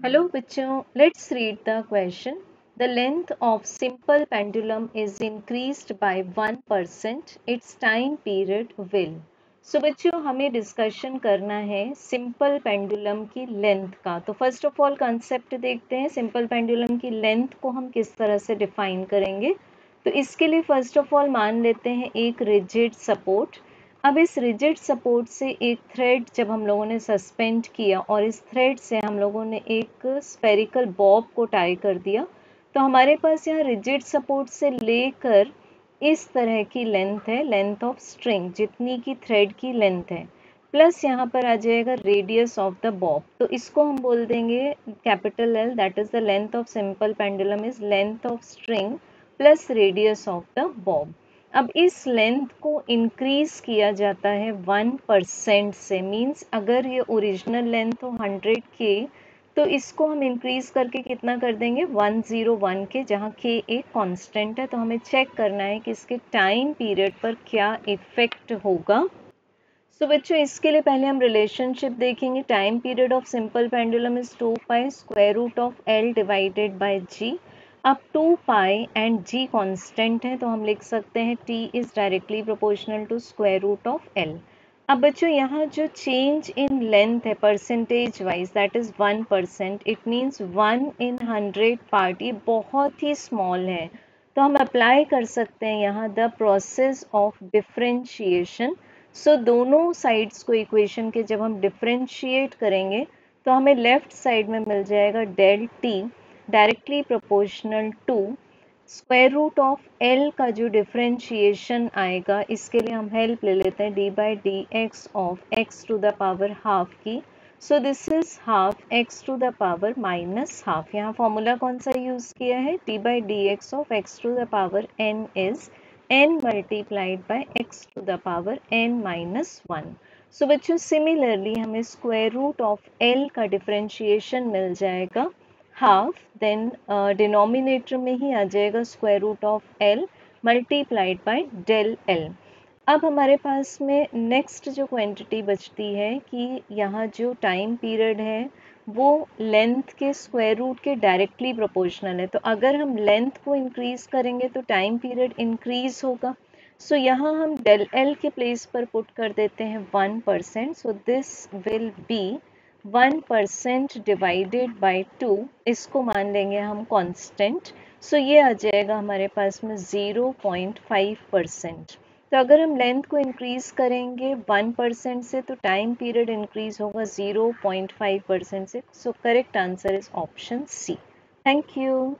Hello बच्चों, let's read the question. The length of simple pendulum is increased by 1%. Its time period will. So बच्चों हमें discussion करना है simple pendulum की length का. तो फर्स्ट ऑफ ऑल कंसेप्ट देखते हैं. सिंपल पेंडुलम की लेंथ को हम किस तरह से डिफाइन करेंगे. तो इसके लिए फर्स्ट ऑफ ऑल मान लेते हैं एक रिजिड सपोर्ट. अब इस रिजिड सपोर्ट से एक थ्रेड जब हम लोगों ने सस्पेंड किया और इस थ्रेड से हम लोगों ने एक स्फेरिकल बॉब को टाई कर दिया, तो हमारे पास यहाँ रिजिड सपोर्ट से लेकर इस तरह की लेंथ है, लेंथ ऑफ स्ट्रिंग जितनी की थ्रेड की लेंथ है, प्लस यहाँ पर आ जाएगा रेडियस ऑफ द बॉब. तो इसको हम बोल देंगे capital L. That is the length of simple pendulum is length of string plus radius of the Bob. अब इस लेंथ को इंक्रीज किया जाता है 1% से. मीन्स अगर ये ओरिजिनल लेंथ हो 100 के, तो इसको हम इंक्रीज करके कितना कर देंगे 101 के, जहाँ के एक कांस्टेंट है. तो हमें चेक करना है कि इसके टाइम पीरियड पर क्या इफेक्ट होगा. सो बच्चों इसके लिए पहले हम रिलेशनशिप देखेंगे. Time period of simple pendulum is 2 pi square root of L divided by G. अब 2 पाई एंड G कांस्टेंट है, तो हम लिख सकते हैं T is directly proportional to square root of L. अब बच्चों यहाँ जो चेंज इन लेंथ है percentage wise, that is 1%. It means 1 in 100 part. ये बहुत ही स्मॉल है, तो हम अप्लाई कर सकते हैं यहाँ द प्रोसेस ऑफ डिफरेंशिएशन. सो दोनों साइड्स को इक्वेशन के जब हम डिफरेंशिएट करेंगे, तो हमें लेफ्ट साइड में मिल जाएगा del t directly proportional to square root of L का जो डिफरेंशिएशन आएगा. इसके लिए हम हेल्प ले लेते हैं D by D X of X to the power half की. So this is half X to the power minus half. यहाँ फॉर्मूला कौन सा यूज किया है, D by D X of X to the power n is n multiplied by x to the power n minus 1. So बच्चों similarly हमें square root of L का differentiation मिल जाएगा हाफ. देन डिनोमिनेटर में ही आ जाएगा square root of L multiplied by del L. अब हमारे पास में नेक्स्ट जो क्वांटिटी बचती है कि यहाँ जो टाइम पीरियड है वो लेंथ के स्क्वायर रूट के डायरेक्टली प्रोपोर्शनल है. तो अगर हम लेंथ को इंक्रीज करेंगे तो टाइम पीरियड इंक्रीज होगा. सो यहाँ हम डेल L के प्लेस पर पुट कर देते हैं 1%. So this will be 1% divided by 2. इसको मान लेंगे हम कांस्टेंट. सो ये आ जाएगा हमारे पास में 0.5%. तो अगर हम लेंथ को इंक्रीज करेंगे 1% से, तो टाइम पीरियड इंक्रीज होगा 0.5% से. So correct answer is option c. Thank you.